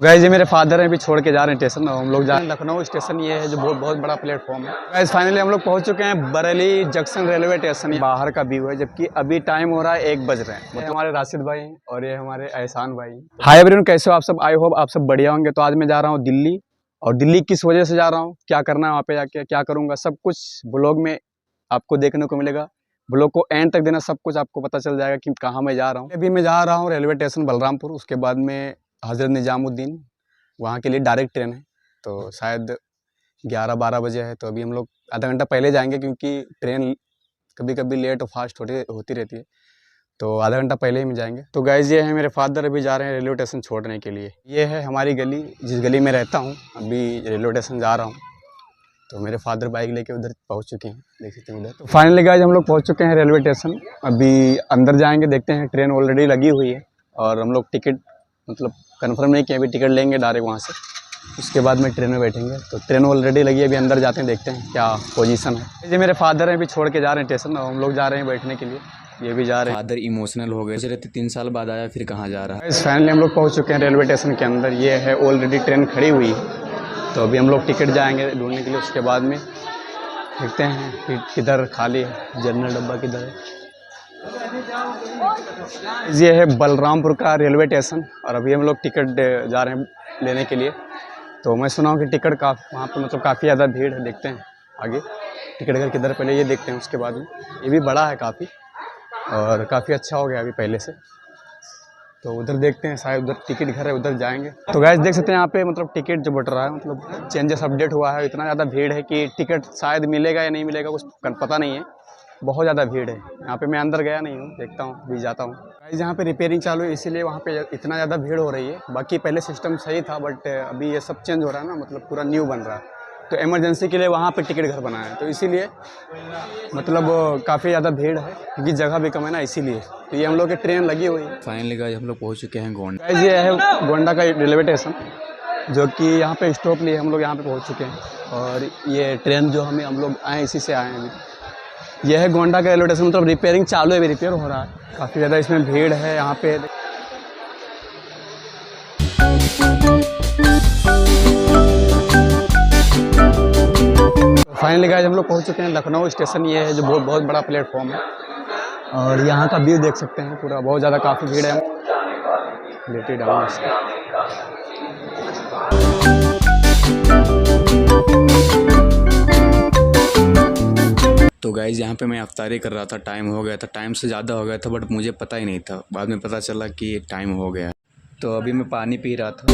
Guys ये मेरे father हैं, अभी छोड़ के जा रहे हैं स्टेशन। और हम लोग जा रहे हैं लखनऊ स्टेशन। ये है जो बहुत बड़ा प्लेटफॉर्म है। गाइस फाइनली हम लोग पहुंच चुके हैं बरेली जंक्शन रेलवे स्टेशन। बाहर का व्यू है, जबकि अभी टाइम हो रहा है 1 बज रहे हैं। ये हमारे राशिद भाई और ये हमारे एहसान भाई। हाय एवरीवन, कैसे हो आप सब? आई होप आप सब बढ़िया होंगे। तो आज मैं जा रहा हूँ दिल्ली। और दिल्ली किस वजह से जा रहा हूँ, क्या करना है वहाँ पे जाके, क्या करूँगा, सब कुछ ब्लॉग में आपको देखने को मिलेगा। ब्लॉग को एंड तक देना, सब कुछ आपको पता चल जाएगा कि कहाँ मैं जा रहा हूँ। अभी मैं जा रहा हूँ रेलवे स्टेशन बलरामपुर। उसके बाद में हज़रत निजामुद्दीन, वहाँ के लिए डायरेक्ट ट्रेन है। तो शायद 11-12 बजे है। तो अभी हम लोग आधा घंटा पहले जाएंगे, क्योंकि ट्रेन कभी कभी लेट और फास्ट होती रहती है। तो आधा घंटा पहले ही में जाएंगे। तो गाइज ये है मेरे फादर, अभी जा रहे हैं रेलवे स्टेशन छोड़ने के लिए। ये है हमारी गली, जिस गली में रहता हूँ। अभी रेलवे स्टेशन जा रहा हूँ। तो मेरे फादर बाइक लेके उधर पहुँच चुके हैं, देख सकते हैं उधर। तो फाइनली गाइज हम लोग पहुँच चुके हैं रेलवे स्टेशन। अभी अंदर जाएंगे, देखते हैं। ट्रेन ऑलरेडी लगी हुई है और हम लोग टिकट मतलब कंफर्म नहीं किया, अभी टिकट लेंगे डायरेक्ट वहाँ से। उसके बाद में ट्रेन में बैठेंगे। तो ट्रेन ऑलरेडी लगी है, अभी अंदर जाते हैं, देखते हैं क्या पोजीशन है। ये मेरे फादर हैं, अभी छोड़ के जा रहे हैं स्टेशन। और हम लोग जा रहे हैं बैठने के लिए, ये भी जा रहे हैं। फादर इमोशनल हो गए, सोच रहे थे 3 साल बाद आया, फिर कहाँ जा रहा है। फाइनली हम लोग पहुँच चुके हैं रेलवे स्टेशन के अंदर। ये है ऑलरेडी ट्रेन खड़ी हुई है। तो अभी हम लोग टिकट जाएंगे ढूंढने के लिए। उसके बाद में देखते हैं कि किधर खाली है, जनरल डब्बा किधर है। ये है बलरामपुर का रेलवे स्टेशन। और अभी हम लोग टिकट जा रहे हैं लेने के लिए। तो मैं सुना हूँ कि टिकट का वहाँ पे मतलब काफ़ी ज़्यादा भीड़ है। देखते हैं आगे टिकट घर किधर, पहले ये देखते हैं। उसके बाद में ये भी बड़ा है काफ़ी, और काफ़ी अच्छा हो गया अभी पहले से। तो उधर देखते हैं, शायद उधर टिकट घर है, उधर जाएंगे। तो गाइस देख सकते हैं यहाँ पे मतलब टिकट जो बट रहा है, मतलब चेंजेस अपडेट हुआ है। इतना ज़्यादा भीड़ है कि टिकट शायद मिलेगा या नहीं मिलेगा, कुछ पता नहीं है। बहुत ज़्यादा भीड़ है यहाँ पे। मैं अंदर गया नहीं हूँ, देखता हूँ, भी जाता हूँ। गाइस यहाँ पे रिपेयरिंग चालू है, इसीलिए वहाँ पे इतना ज़्यादा भीड़ हो रही है। बाकी पहले सिस्टम सही था, बट अभी ये सब चेंज हो रहा है ना, मतलब पूरा न्यू बन रहा है। तो इमरजेंसी के लिए वहाँ पे टिकट घर बनाया है। तो इसीलिए मतलब काफ़ी ज़्यादा भीड़ है, क्योंकि जगह भी कम है ना, इसीलिए। तो ये हम लोग की ट्रेन लगी हुई है। फाइनली गाइस हम लोग पहुँच चुके हैं गोंडा। गाइस ये है गोंडा का रेलवे स्टेशन, जो कि यहाँ पे स्टॉप लिए हम लोग यहाँ पे पहुँच चुके हैं। और ये ट्रेन जो हम लोग आए, इसी से आए हैं अभी। यह है गोंडा का रेलवे स्टेशन। मतलब रिपेयरिंग चालू है, अभी रिपेयर हो रहा है। काफ़ी ज़्यादा इसमें भीड़ है यहाँ पे। फाइनली गाइस हम लोग पहुँच चुके हैं लखनऊ स्टेशन। ये है जो बहुत बड़ा प्लेटफॉर्म है। और यहाँ का व्यू देख सकते हैं पूरा, बहुत ज़्यादा काफ़ी भीड़ है। लेटे डाउन तो गाइस यहाँ पे मैं अफ्तारी कर रहा था, टाइम हो गया था, टाइम से ज़्यादा हो गया था, बट मुझे पता ही नहीं था। बाद में पता चला कि टाइम हो गया। तो अभी मैं पानी पी रहा था।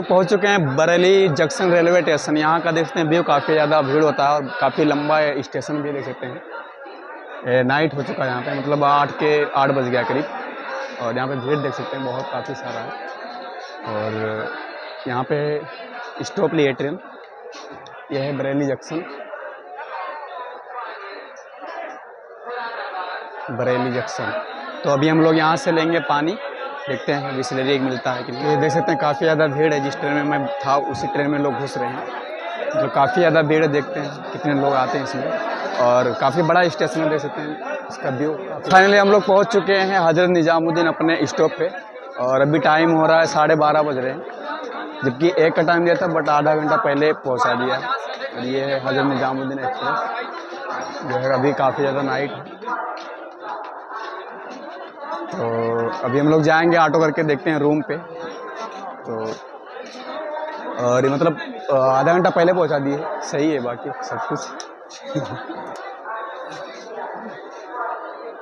पहुंच चुके हैं बरेली जंक्शन रेलवे स्टेशन। यहाँ का देखते हैं व्यू, काफ़ी ज़्यादा भीड़ होता है और काफ़ी लंबा स्टेशन भी देख सकते हैं। नाइट हो चुका है यहाँ पे, मतलब 8 बज गया करीब। और यहाँ पे भीड़ देख सकते हैं, बहुत काफ़ी सारा है। और यहाँ पे स्टॉप लिए ट्रेन। यह है बरेली जंक्शन, बरेली जंक्शन। तो अभी हम लोग यहाँ से लेंगे पानी, देखते हैं बिस्लरी एक मिलता है कि नहीं। ये देख सकते हैं काफ़ी ज़्यादा भीड़ है। जिस ट्रेन में मैं था उसी ट्रेन में लोग घुस रहे हैं। तो काफ़ी ज़्यादा भीड़ है, देखते हैं कितने लोग आते हैं इसमें। और काफ़ी बड़ा स्टेशन है, देख सकते हैं इसका व्यू। फाइनली हम लोग पहुँच चुके हैं हज़रत निजामुद्दीन अपने स्टॉप पे। और अभी टाइम हो रहा है 12:30 बज रहे हैं, जबकि 1 का टाइम दिया था, बट आधा घंटा पहले पहुँचा दिया। और ये है हज़रत निजामुद्दीन एक्सप्रेस, जो है अभी काफ़ी ज़्यादा नाइट है। तो अभी हम लोग जाएंगे ऑटो करके, देखते हैं रूम पे। तो और मतलब आधा घंटा पहले पहुंचा दिए, सही है बाकी सब कुछ।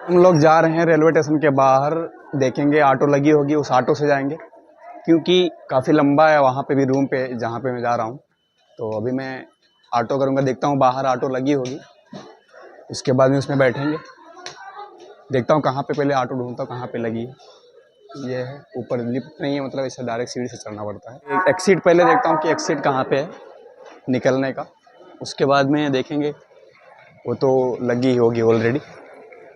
हम लोग जा रहे हैं रेलवे स्टेशन के बाहर, देखेंगे ऑटो लगी होगी, उस ऑटो से जाएंगे, क्योंकि काफ़ी लंबा है वहाँ पे भी रूम पे जहाँ पे मैं जा रहा हूँ। तो अभी मैं ऑटो करूँगा, देखता हूँ बाहर ऑटो लगी होगी, उसके बाद में उसमें बैठेंगे। देखता हूँ कहाँ पे, पहले ऑटो ढूंढता हूँ कहाँ पे लगी है। ये है ऊपर, लिफ्ट नहीं है, मतलब इसे डायरेक्ट सीढ़ी से चढ़ना पड़ता है। एग्जिट पहले देखता हूँ कि एग्जिट कहाँ पे है निकलने का, उसके बाद में देखेंगे। वो तो लगी होगी ऑलरेडी।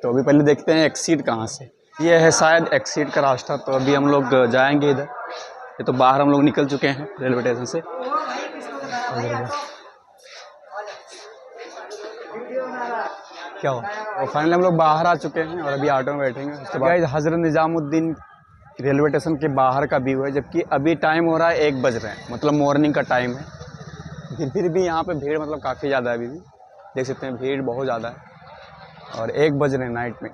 तो अभी पहले देखते हैं एग्जिट कहाँ से। ये है शायद एक्सिट का रास्ता, तो अभी हम लोग जाएंगे इधर। ये तो बाहर हम लोग निकल चुके हैं रेलवे स्टेशन से। क्या हो, और फाइनली हम लोग बाहर आ चुके हैं और अभी ऑटो में बैठेंगे। उसके बाद हज़रत निज़ामुद्दीन रेलवे स्टेशन के बाहर का व्यू है, जबकि अभी टाइम हो रहा है 1 बज रहे हैं, मतलब मॉर्निंग का टाइम है। फिर भी यहाँ पे भीड़ मतलब काफ़ी ज़्यादा है, अभी भी देख सकते हैं भीड़ बहुत ज़्यादा है और 1 बज रहे हैं नाइट में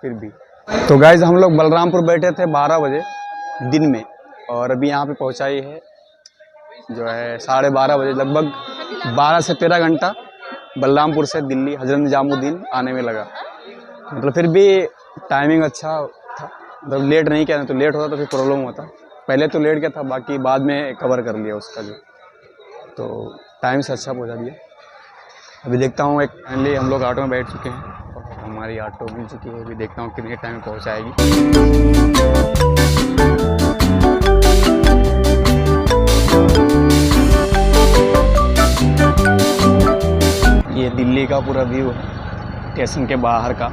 फिर भी। तो गाइज़ हम लोग बलरामपुर बैठे थे 12 बजे दिन में, और अभी यहाँ पे पहुँचाई है जो है 12:30 बजे। लगभग 12 से 13 घंटा बलरामपुर से दिल्ली हज़रत निज़ामुद्दीन आने में लगा। मतलब फिर भी टाइमिंग अच्छा था, मतलब लेट नहीं किया, तो लेट होता तो फिर प्रॉब्लम होता। पहले तो लेट गया था, बाकी बाद में कवर कर लिया उसका जो, तो टाइम से अच्छा पहुँचा दिया। अभी देखता हूँ, एक फाइनली हम लोग ऑटो में बैठ चुके हैं और हमारी ऑटो मिल चुकी है। अभी देखता हूँ कितने टाइम में पहुँचाएगी। ये दिल्ली का पूरा व्यू है स्टेशन के बाहर का।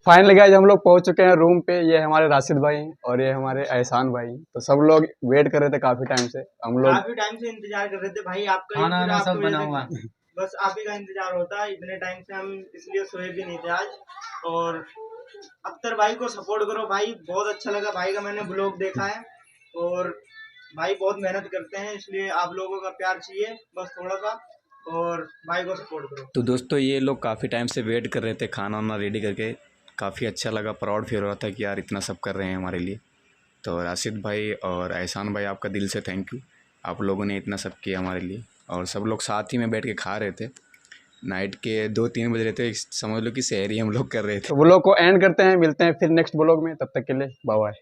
फाइनली गाइस हम लोग पहुंच चुके हैं रूम पे। ये हमारे राशिद भाई और ये हमारे एहसान भाई। तो सब लोग वेट कर रहे थे काफी टाइम से, हम लोग काफी टाइम से इंतजार कर रहे थे भाई आपका। खाना सब बना हुआ है, बस आप ही का इंतजार होता है। इतने टाइम से हम इसलिए सोए भी नहीं थे आज। और अख्तर भाई को सपोर्ट करो भाई, बहुत अच्छा लगा भाई का, मैंने ब्लॉग देखा है और भाई बहुत मेहनत करते हैं, इसलिए आप लोगों का प्यार चाहिए बस थोड़ा सा, और भाई को सपोर्ट करो। तो दोस्तों ये लोग काफ़ी टाइम से वेट कर रहे थे खाना वाना रेडी करके। काफ़ी अच्छा लगा, प्राउड फील हो रहा था कि यार इतना सब कर रहे हैं हमारे लिए। तो राशिद भाई और एहसान भाई आपका दिल से थैंक यू, आप लोगों ने इतना सब किया हमारे लिए। और सब लोग साथ ही में बैठ के खा रहे थे, नाइट के 2-3 बज रहे थे, समझ लो कि सहरी हम लोग कर रहे थे। तो ब्लॉग को एंड करते हैं, मिलते हैं फिर नेक्स्ट ब्लॉग में, तब तक के लिए बाय बाय।